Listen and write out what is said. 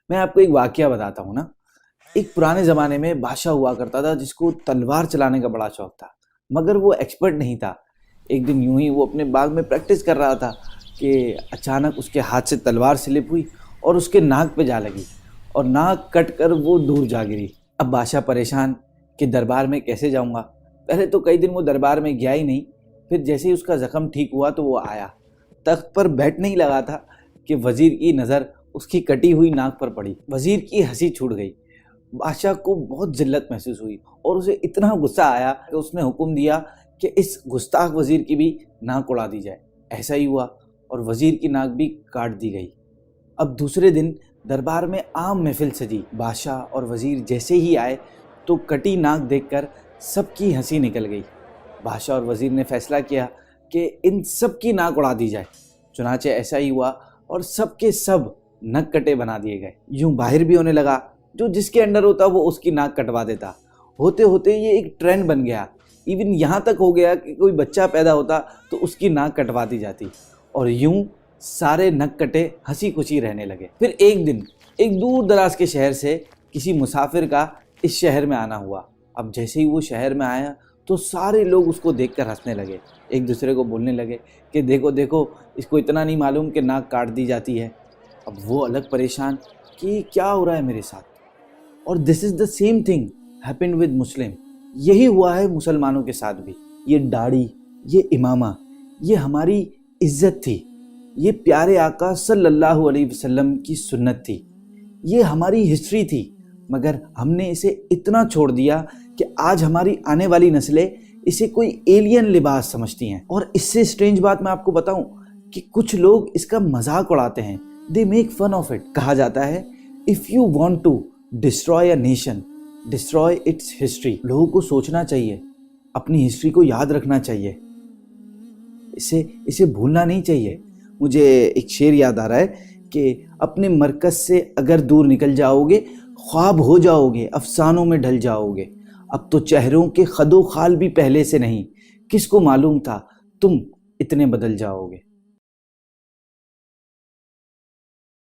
میں آپ کو ایک واقعہ بتاتا ہوں نا. ایک پرانے زمانے میں بادشاہ ہوا کرتا تھا جس کو تلوار چلانے کا بڑا شوق تھا، مگر وہ ایکسپرٹ نہیں تھا. ایک دن یوں ہی وہ اپنے باغ میں پریکٹس کر رہا تھا کہ اچانک اس کے ہاتھ سے تلوار سلپ ہوئی اور اس کے ناک پہ جا لگی اور ناک کٹ کر وہ دور جا گری. اب بادشاہ پریشان کہ دربار میں کیسے جاؤں گا. پہلے تو کئی دن وہ دربار میں گیا ہی نہیں. پھر جیسے ہی اس کا زخم ٹھیک ہوا تو وہ آیا. تخت پر بیٹھنے ہی لگا تھا کہ وزیر کی نظر اس کی کٹی ہوئی ناک پر پڑی. وزیر کی ہنسی چھوٹ گئی. بادشاہ کو بہت ذلت محسوس ہوئی اور اسے اتنا غصہ آیا کہ اس نے حکم دیا کہ اس گستاخ وزیر کی بھی ناک اڑا دی جائے. ایسا ہی ہوا اور وزیر کی ناک بھی کاٹ دی گئی. اب دوسرے دن دربار میں عام محفل سجی. بادشاہ اور وزیر جیسے ہی آئے تو کٹی ناک دیکھ کر سب کی ہنسی نکل گئی. بادشاہ اور وزیر نے فیصلہ کیا کہ ان سب کی ناک اڑا دی جائے. چنانچہ ایسا ہی ہوا اور سب کے سب نک کٹے بنا دیے گئے. یوں باہر بھی ہونے لگا، جو جس کے انڈر ہوتا وہ اس کی ناک کٹوا دیتا. ہوتے ہوتے یہ ایک ٹرینڈ بن گیا. ایون یہاں تک ہو گیا کہ کوئی بچہ پیدا ہوتا تو اس کی ناک کٹوا دی جاتی اور یوں سارے نک کٹے ہنسی خوشی رہنے لگے. پھر ایک دن ایک دور دراز کے شہر سے کسی مسافر کا اس شہر میں آنا ہوا. اب جیسے ہی وہ شہر میں آیا تو سارے لوگ اس کو دیکھ کر ہنسنے لگے. ایک دوسرے کو بولنے لگے کہ دیکھو دیکھو اس کو اتنا نہیں معلوم کہ ناک کاٹ دی جاتی ہے. اب وہ الگ پریشان کہ کیا ہو رہا ہے میرے ساتھ. اور this is the same thing happened with Muslim. یہی ہوا ہے مسلمانوں کے ساتھ بھی. یہ داڑھی، یہ امامہ، یہ ہماری عزت تھی. یہ پیارے آقا صلی اللہ علیہ وسلم کی سنت تھی. یہ ہماری ہسٹری تھی، مگر ہم نے اسے اتنا چھوڑ دیا کہ آج ہماری آنے والی نسلیں اسے کوئی ایلین لباس سمجھتی ہیں. اور اس سے اسٹرینج بات میں آپ کو بتاؤں کہ کچھ لوگ اس کا مذاق اڑاتے ہیں. They make fun of it. کہا جاتا ہے if you want to destroy a nation destroy its history. لوگوں کو سوچنا چاہیے، اپنی ہسٹری کو یاد رکھنا چاہیے، اسے بھولنا نہیں چاہیے. مجھے ایک شعر یاد آ رہا ہے کہ اپنے مرکز سے اگر دور نکل جاؤ گے خواب ہو جاؤ گے، افسانوں میں ڈھل جاؤ گے. اب تو چہروں کے خد و خال بھی پہلے سے نہیں، کس کو معلوم تھا تم اتنے بدل جاؤ گے.